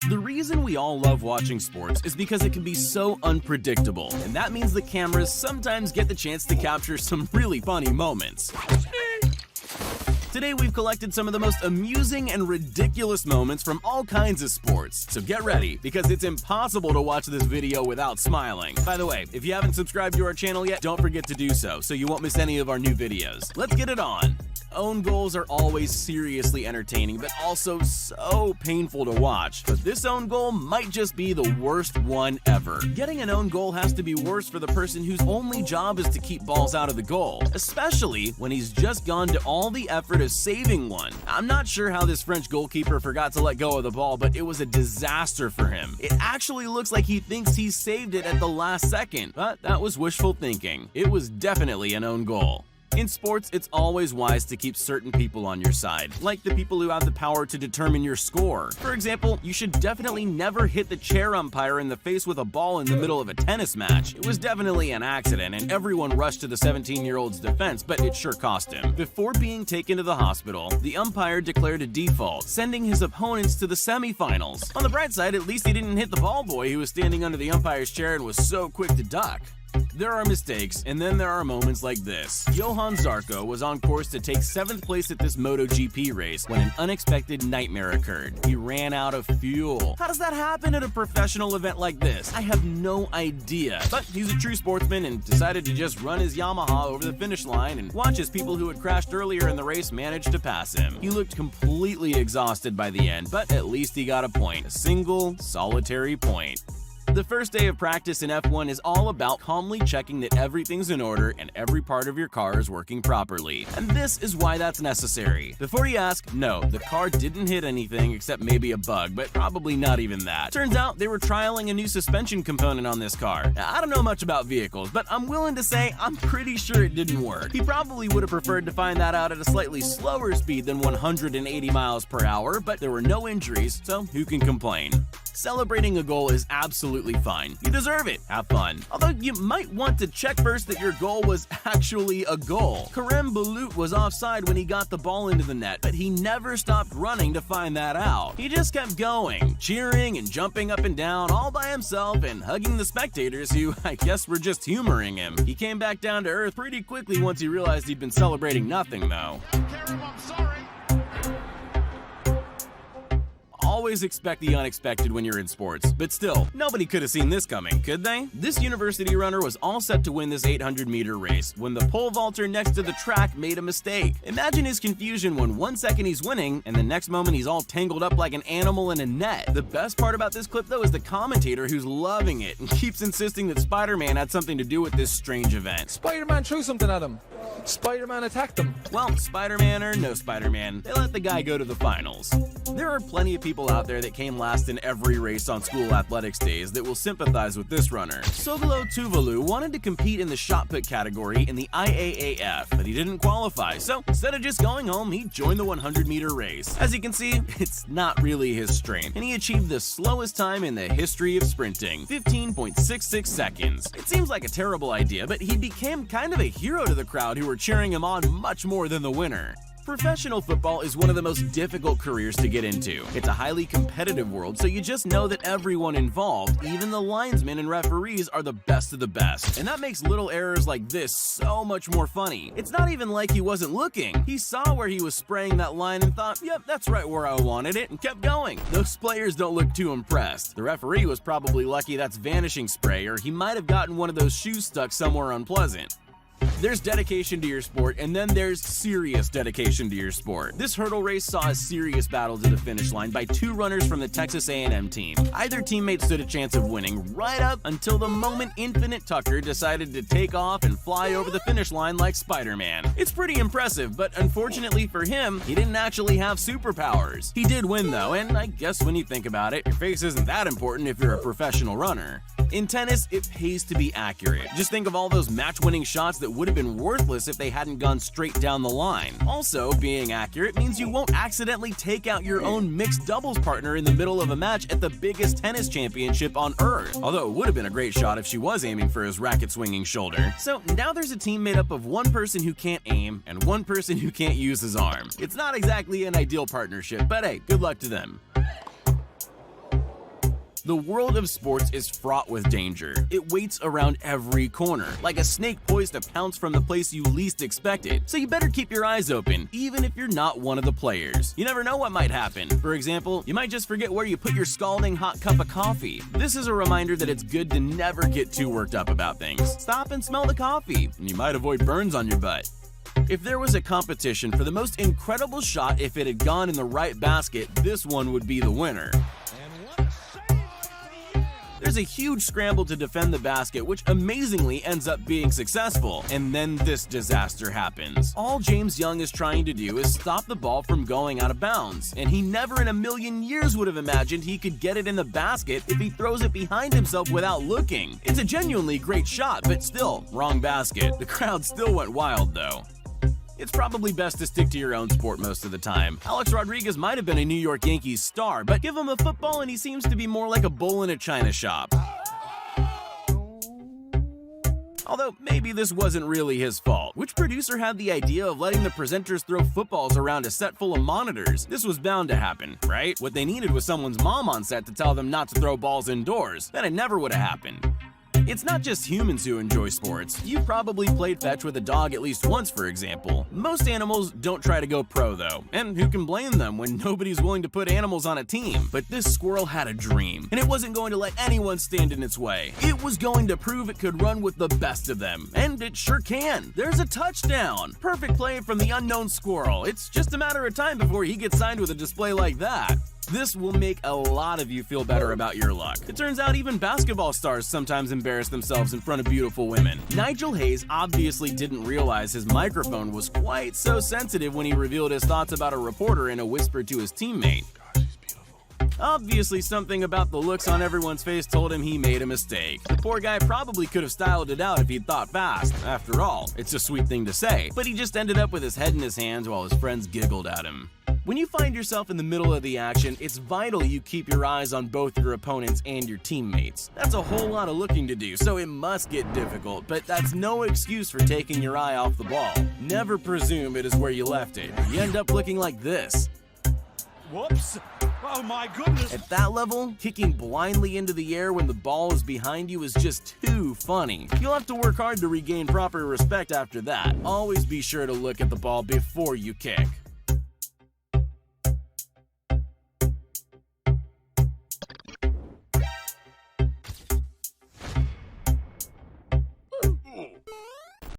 The reason we all love watching sports is because it can be so unpredictable, and that means the cameras sometimes get the chance to capture some really funny moments. Today we've collected some of the most amusing and ridiculous moments from all kinds of sports, so get ready, because it's impossible to watch this video without smiling. By the way, if you haven't subscribed to our channel yet, don't forget to do so you won't miss any of our new videos. Let's get it on! Own goals are always seriously entertaining, but also so painful to watch. But this own goal might just be the worst one ever. Getting an own goal has to be worse for the person whose only job is to keep balls out of the goal, especially when he's just gone to all the effort of saving one. I'm not sure how this French goalkeeper forgot to let go of the ball, but it was a disaster for him. It actually looks like he thinks he saved it at the last second, but that was wishful thinking. It was definitely an own goal. In sports, it's always wise to keep certain people on your side, like the people who have the power to determine your score. For example, you should definitely never hit the chair umpire in the face with a ball in the middle of a tennis match. It was definitely an accident, and everyone rushed to the 17-year-old's defense, but it sure cost him. Before being taken to the hospital, the umpire declared a default, sending his opponents to the semifinals. On the bright side, at least he didn't hit the ball boy who was standing under the umpire's chair and was so quick to duck. There are mistakes, and then there are moments like this. Johann Zarco was on course to take 7th place at this MotoGP race when an unexpected nightmare occurred. He ran out of fuel. How does that happen at a professional event like this? I have no idea. But he's a true sportsman and decided to just run his Yamaha over the finish line and watch as people who had crashed earlier in the race managed to pass him. He looked completely exhausted by the end, but at least he got a point. A single, solitary point. The first day of practice in F1 is all about calmly checking that everything's in order and every part of your car is working properly. And this is why that's necessary. Before you ask, no, the car didn't hit anything except maybe a bug, but probably not even that. Turns out they were trialing a new suspension component on this car. Now, I don't know much about vehicles, but I'm willing to say I'm pretty sure it didn't work. He probably would have preferred to find that out at a slightly slower speed than 180 miles per hour, but there were no injuries, so who can complain? Celebrating a goal is absolutely fine. You deserve it. Have fun. Although you might want to check first that your goal was actually a goal. Kerem Bulut was offside when he got the ball into the net, but he never stopped running to find that out. He just kept going, cheering and jumping up and down all by himself and hugging the spectators who, I guess, were just humoring him. He came back down to earth pretty quickly once he realized he'd been celebrating nothing, though. Kerem, I'm sorry. Always expect the unexpected when you're in sports, but still, nobody could have seen this coming, could they? This university runner was all set to win this 800-meter race when the pole vaulter next to the track made a mistake. Imagine his confusion when 1 second he's winning and the next moment he's all tangled up like an animal in a net. The best part about this clip though is the commentator who's loving it and keeps insisting that Spider-Man had something to do with this strange event. Spider-Man threw something at him. Spider-Man attacked him. Well, Spider-Man or no Spider-Man, they let the guy go to the finals. There are plenty of people out there that came last in every race on school athletics days that will sympathize with this runner. Sogolo Tuvalu wanted to compete in the shot put category in the IAAF, but he didn't qualify, so instead of just going home, he joined the 100-meter race. As you can see, it's not really his strength, and he achieved the slowest time in the history of sprinting, 15.66 seconds. It seems like a terrible idea, but he became kind of a hero to the crowd who were cheering him on much more than the winner. Professional football is one of the most difficult careers to get into. It's a highly competitive world, so you just know that everyone involved, even the linesmen and referees, are the best of the best. And that makes little errors like this so much more funny. It's not even like he wasn't looking. He saw where he was spraying that line and thought, yep, that's right where I wanted it, and kept going. Those players don't look too impressed. The referee was probably lucky that's vanishing spray, or he might have gotten one of those shoes stuck somewhere unpleasant. There's dedication to your sport, and then there's serious dedication to your sport. This hurdle race saw a serious battle to the finish line by 2 runners from the Texas A&M team. Either teammate stood a chance of winning right up until the moment Infinite Tucker decided to take off and fly over the finish line like Spider-Man. It's pretty impressive, but unfortunately for him, he didn't actually have superpowers. He did win though, and I guess when you think about it, your face isn't that important if you're a professional runner. In tennis, it pays to be accurate. Just think of all those match-winning shots that would have been worthless if they hadn't gone straight down the line. Also, being accurate means you won't accidentally take out your own mixed doubles partner in the middle of a match at the biggest tennis championship on earth. Although it would have been a great shot if she was aiming for his racket-swinging shoulder. So now there's a team made up of one person who can't aim and one person who can't use his arm. It's not exactly an ideal partnership, but hey, good luck to them. The world of sports is fraught with danger. It waits around every corner, like a snake poised to pounce from the place you least expect it. So you better keep your eyes open, even if you're not one of the players. You never know what might happen. For example, you might just forget where you put your scalding hot cup of coffee. This is a reminder that it's good to never get too worked up about things. Stop and smell the coffee, and you might avoid burns on your butt. If there was a competition for the most incredible shot if it had gone in the right basket, this one would be the winner. There's a huge scramble to defend the basket, which amazingly ends up being successful, and then this disaster happens. All James Young is trying to do is stop the ball from going out of bounds, and he never in a million years would have imagined he could get it in the basket if he throws it behind himself without looking. It's a genuinely great shot, but still, wrong basket. The crowd still went wild though. It's probably best to stick to your own sport most of the time. Alex Rodriguez might have been a New York Yankees star, but give him a football and he seems to be more like a bull in a china shop. Although, maybe this wasn't really his fault. Which producer had the idea of letting the presenters throw footballs around a set full of monitors? This was bound to happen, right? What they needed was someone's mom on set to tell them not to throw balls indoors. Then it never would have happened. It's not just humans who enjoy sports. You've probably played fetch with a dog at least once, for example. Most animals don't try to go pro, though, and who can blame them when nobody's willing to put animals on a team? But this squirrel had a dream, and it wasn't going to let anyone stand in its way. It was going to prove it could run with the best of them, and it sure can. There's a touchdown! Perfect play from the unknown squirrel. It's just a matter of time before he gets signed with a display like that. This will make a lot of you feel better about your luck. It turns out even basketball stars sometimes embarrass themselves in front of beautiful women. Nigel Hayes obviously didn't realize his microphone was quite so sensitive when he revealed his thoughts about a reporter in a whisper to his teammate. Gosh, she's beautiful. Obviously, something about the looks on everyone's face told him he made a mistake. The poor guy probably could have styled it out if he'd thought fast. After all, it's a sweet thing to say, but he just ended up with his head in his hands while his friends giggled at him. When you find yourself in the middle of the action, it's vital you keep your eyes on both your opponents and your teammates. That's a whole lot of looking to do, so it must get difficult, but that's no excuse for taking your eye off the ball. Never presume it is where you left it. You end up looking like this. Whoops! Oh my goodness! At that level, kicking blindly into the air when the ball is behind you is just too funny. You'll have to work hard to regain proper respect after that. Always be sure to look at the ball before you kick.